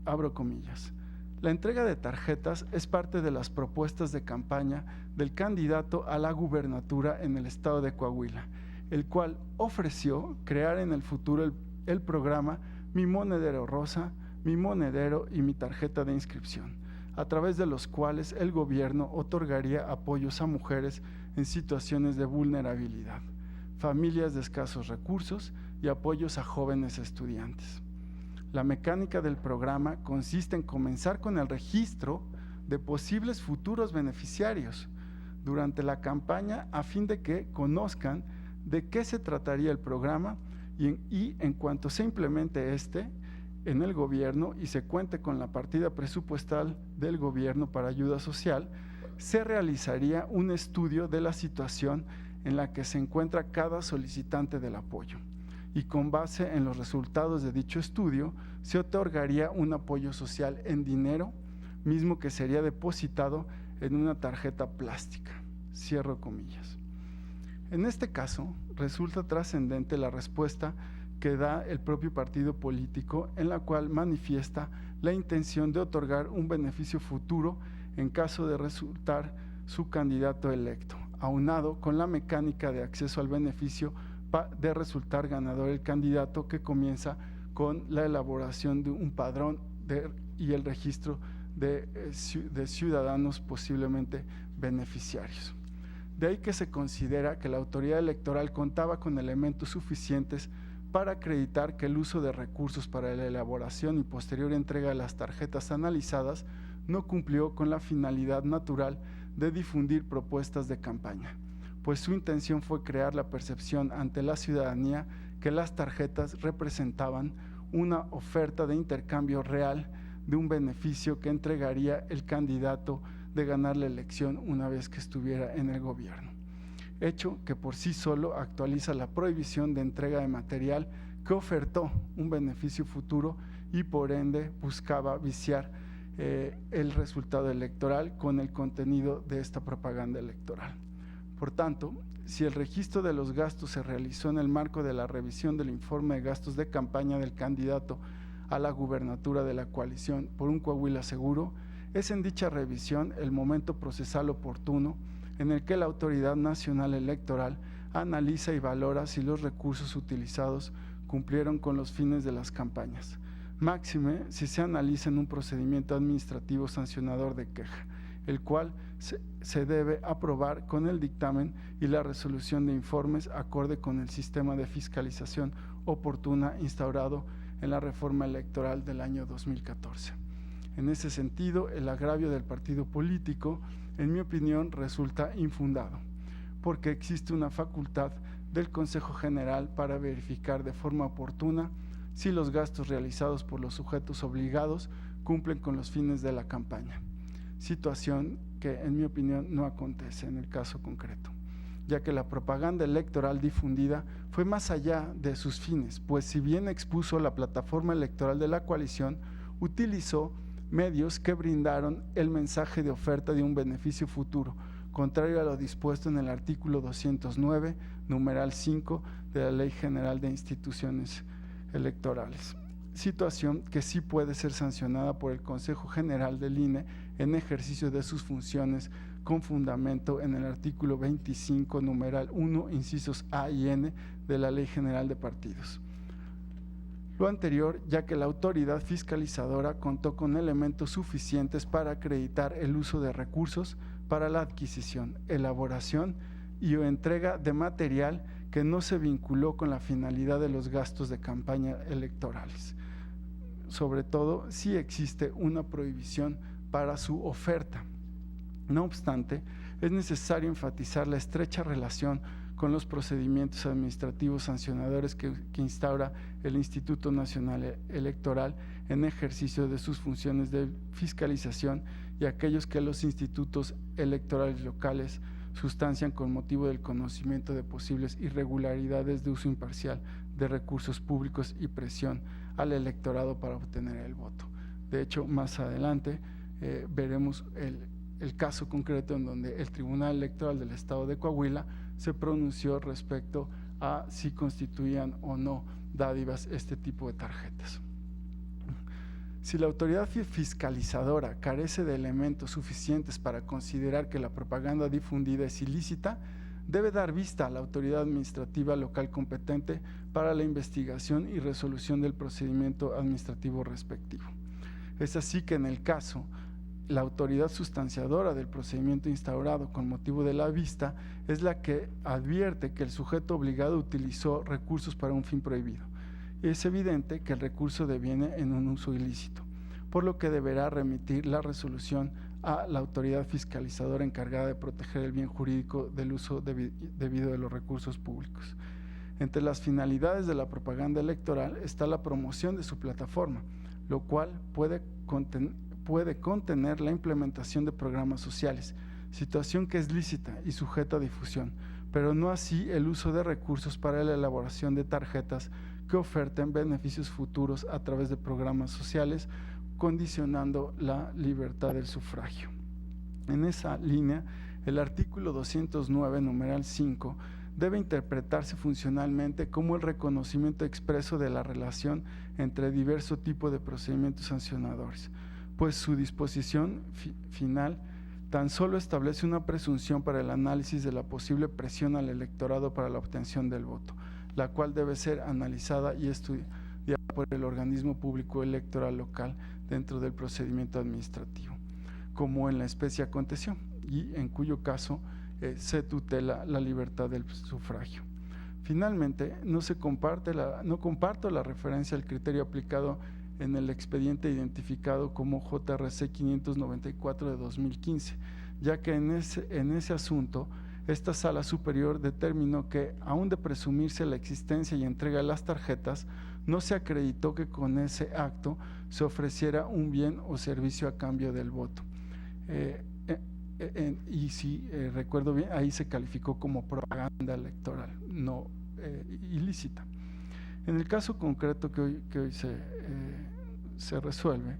Abro comillas. La entrega de tarjetas es parte de las propuestas de campaña del candidato a la gubernatura en el estado de Coahuila, el cual ofreció crear en el futuro el programa Mi Monedero Rosa, Mi Monedero y Mi Tarjeta de Inscripción, a través de los cuales el gobierno otorgaría apoyos a mujeres en situaciones de vulnerabilidad, familias de escasos recursos y apoyos a jóvenes estudiantes. La mecánica del programa consiste en comenzar con el registro de posibles futuros beneficiarios durante la campaña a fin de que conozcan de qué se trataría el programa y en cuanto se implemente en el gobierno y se cuente con la partida presupuestal del gobierno para ayuda social, se realizaría un estudio de la situación en la que se encuentra cada solicitante del apoyo. Y con base en los resultados de dicho estudio, se otorgaría un apoyo social en dinero, mismo que sería depositado en una tarjeta plástica. Cierro comillas. En este caso, resulta trascendente la respuesta que da el propio partido político, en la cual manifiesta la intención de otorgar un beneficio futuro en caso de resultar su candidato electo, aunado con la mecánica de acceso al beneficio de resultar ganador el candidato, que comienza con la elaboración de un padrón y el registro de ciudadanos posiblemente beneficiarios. De ahí que se considera que la autoridad electoral contaba con elementos suficientes para acreditar que el uso de recursos para la elaboración y posterior entrega de las tarjetas analizadas no cumplió con la finalidad natural de difundir propuestas de campaña, pues su intención fue crear la percepción ante la ciudadanía que las tarjetas representaban una oferta de intercambio real de un beneficio que entregaría el candidato de ganar la elección una vez que estuviera en el gobierno, hecho que por sí solo actualiza la prohibición de entrega de material que ofertó un beneficio futuro y por ende buscaba viciar el resultado electoral con el contenido de esta propaganda electoral. Por tanto, si el registro de los gastos se realizó en el marco de la revisión del informe de gastos de campaña del candidato a la gubernatura de la coalición por un Coahuila Seguro, es en dicha revisión el momento procesal oportuno en el que la Autoridad Nacional Electoral analiza y valora si los recursos utilizados cumplieron con los fines de las campañas. Máxime si se analiza en un procedimiento administrativo sancionador de queja, el cual se debe aprobar con el dictamen y la resolución de informes acorde con el sistema de fiscalización oportuna instaurado en la reforma electoral del año 2014. En ese sentido, el agravio del partido político, en mi opinión, resulta infundado, porque existe una facultad del Consejo General para verificar de forma oportuna si los gastos realizados por los sujetos obligados cumplen con los fines de la campaña, situación que en mi opinión no acontece en el caso concreto, ya que la propaganda electoral difundida fue más allá de sus fines, pues si bien expuso la plataforma electoral de la coalición, utilizó medios que brindaron el mensaje de oferta de un beneficio futuro, contrario a lo dispuesto en el artículo 209, numeral 5 de la Ley General de Instituciones Electorales, situación que sí puede ser sancionada por el Consejo General del INE en ejercicio de sus funciones con fundamento en el artículo 25, numeral 1, incisos A y N de la Ley General de Partidos. Lo anterior, ya que la autoridad fiscalizadora contó con elementos suficientes para acreditar el uso de recursos para la adquisición, elaboración y o entrega de material que no se vinculó con la finalidad de los gastos de campaña electorales. Sobre todo, si existe una prohibición para su oferta. No obstante, es necesario enfatizar la estrecha relación con los procedimientos administrativos sancionadores que instaura el Instituto Nacional Electoral en ejercicio de sus funciones de fiscalización y aquellos que los institutos electorales locales sustancian con motivo del conocimiento de posibles irregularidades de uso imparcial de recursos públicos y presión al electorado para obtener el voto. De hecho, más adelante veremos el caso concreto en donde el Tribunal Electoral del Estado de Coahuila se pronunció respecto a si constituían o no dádivas este tipo de tarjetas. Si la autoridad fiscalizadora carece de elementos suficientes para considerar que la propaganda difundida es ilícita, debe dar vista a la autoridad administrativa local competente para la investigación y resolución del procedimiento administrativo respectivo. Es así que en el caso, la autoridad sustanciadora del procedimiento instaurado con motivo de la vista es la que advierte que el sujeto obligado utilizó recursos para un fin prohibido. Es evidente que el recurso deviene en un uso ilícito, por lo que deberá remitir la resolución a la autoridad fiscalizadora encargada de proteger el bien jurídico del uso debido de los recursos públicos. Entre las finalidades de la propaganda electoral está la promoción de su plataforma, lo cual puede contener la implementación de programas sociales, situación que es lícita y sujeta a difusión, pero no así el uso de recursos para la elaboración de tarjetas que oferten beneficios futuros a través de programas sociales, condicionando la libertad del sufragio. En esa línea, el artículo 209, numeral 5, debe interpretarse funcionalmente como el reconocimiento expreso de la relación entre diverso tipo de procedimientos sancionadores, pues su disposición final tan solo establece una presunción para el análisis de la posible presión al electorado para la obtención del voto, la cual debe ser analizada y estudiada por el organismo público electoral local dentro del procedimiento administrativo, como en la especie aconteció, y en cuyo caso se tutela la libertad del sufragio. Finalmente, no comparto la referencia al criterio aplicado en el expediente identificado como JRC 594 de 2015, ya que en ese asunto, esta Sala Superior determinó que, aun de presumirse la existencia y entrega de las tarjetas, no se acreditó que con ese acto se ofreciera un bien o servicio a cambio del voto. Y si recuerdo bien, ahí se calificó como propaganda electoral, no ilícita. En el caso concreto que hoy se resuelve,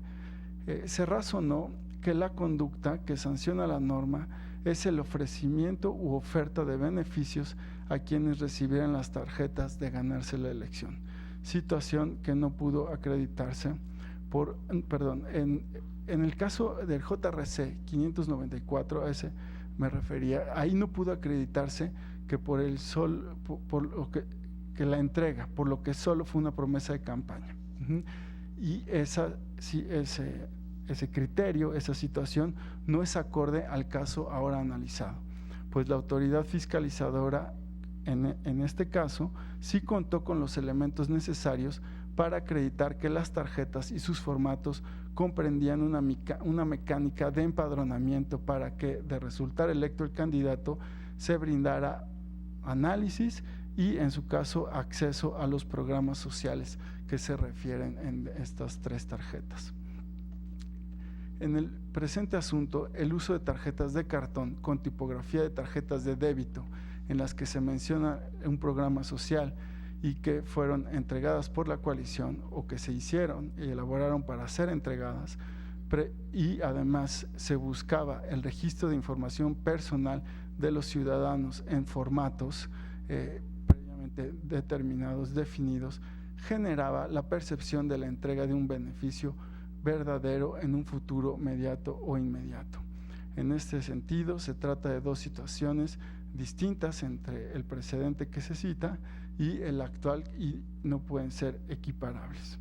se razonó que la conducta que sanciona la norma es el ofrecimiento u oferta de beneficios a quienes recibieran las tarjetas de ganarse la elección, situación que no pudo acreditarse en el caso del JRC 594, a ese me refería, ahí no pudo acreditarse que por lo que la entrega, por lo que solo fue una promesa de campaña. Y ese criterio, esa situación, no es acorde al caso ahora analizado, pues la autoridad fiscalizadora en este caso sí contó con los elementos necesarios para acreditar que las tarjetas y sus formatos comprendían una mecánica de empadronamiento para que, de resultar electo el candidato, se brindara análisis y, en su caso, acceso a los programas sociales que se refieren en estas tres tarjetas. En el presente asunto, el uso de tarjetas de cartón con tipografía de tarjetas de débito, en las que se menciona un programa social y que fueron entregadas por la coalición o que se hicieron y elaboraron para ser entregadas, y además se buscaba el registro de información personal de los ciudadanos en formatos previamente determinados, definidos, generaba la percepción de la entrega de un beneficio verdadero en un futuro mediato o inmediato. En este sentido, se trata de dos situaciones distintas entre el precedente que se cita y el actual, y no pueden ser equiparables.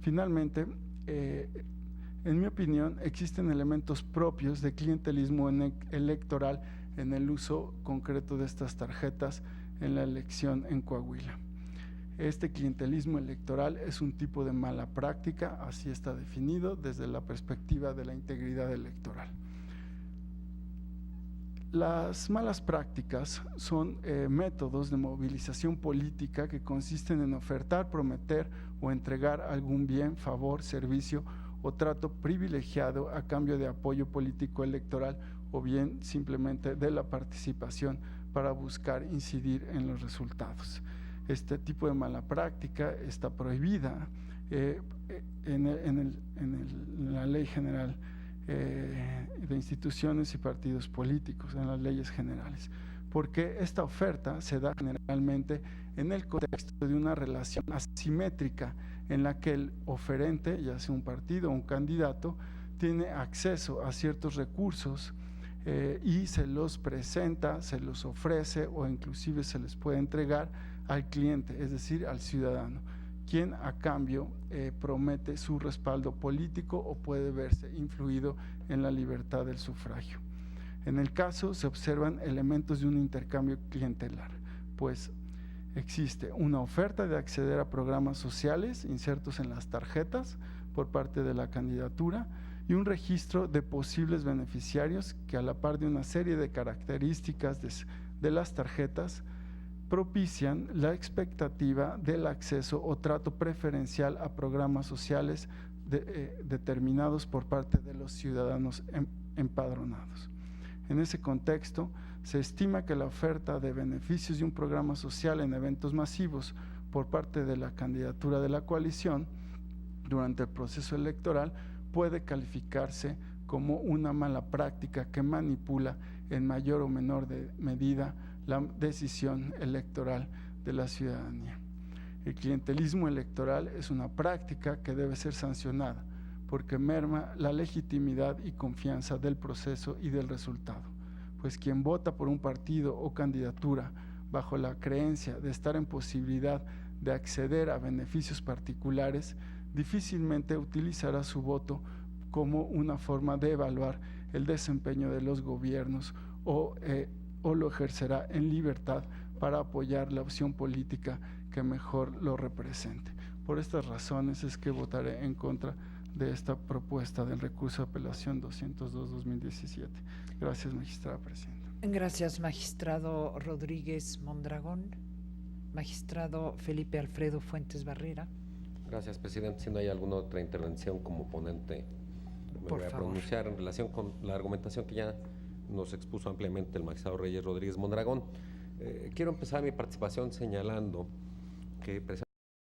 Finalmente, en mi opinión, existen elementos propios de clientelismo electoral en el uso concreto de estas tarjetas en la elección en Coahuila. Este clientelismo electoral es un tipo de mala práctica, así está definido desde la perspectiva de la integridad electoral. Las malas prácticas son métodos de movilización política que consisten en ofertar, prometer o entregar algún bien, favor, servicio o trato privilegiado a cambio de apoyo político electoral o bien simplemente de la participación para buscar incidir en los resultados. Este tipo de mala práctica está prohibida en la Ley General de Instituciones y Partidos Políticos, en las leyes generales, porque esta oferta se da generalmente en el contexto de una relación asimétrica en la que el oferente, ya sea un partido o un candidato, tiene acceso a ciertos recursos y se los presenta, se los ofrece o inclusive se les puede entregar al cliente, es decir, al ciudadano, quien a cambio promete su respaldo político o puede verse influido en la libertad del sufragio. En el caso se observan elementos de un intercambio clientelar, pues existe una oferta de acceder a programas sociales insertos en las tarjetas por parte de la candidatura y un registro de posibles beneficiarios que, a la par de una serie de características de las tarjetas, propician la expectativa del acceso o trato preferencial a programas sociales determinados por parte de los ciudadanos empadronados. En ese contexto, se estima que la oferta de beneficios de un programa social en eventos masivos por parte de la candidatura de la coalición durante el proceso electoral puede calificarse como una mala práctica que manipula en mayor o menor medida la decisión electoral de la ciudadanía. El clientelismo electoral es una práctica que debe ser sancionada porque merma la legitimidad y confianza del proceso y del resultado, pues quien vota por un partido o candidatura bajo la creencia de estar en posibilidad de acceder a beneficios particulares, difícilmente utilizará su voto como una forma de evaluar el desempeño de los gobiernos o lo ejercerá en libertad para apoyar la opción política que mejor lo represente. Por estas razones es que votaré en contra de esta propuesta del recurso de apelación 202-2017. Gracias, magistrada presidenta. Gracias, magistrado Rodríguez Mondragón. Magistrado Felipe Alfredo Fuentes Barrera. Gracias, presidente. Si no hay alguna otra intervención como ponente, me voy a pronunciar en relación con la argumentación que ya nos expuso ampliamente el magistrado Reyes Rodríguez Mondragón. Quiero empezar mi participación señalando que precisamente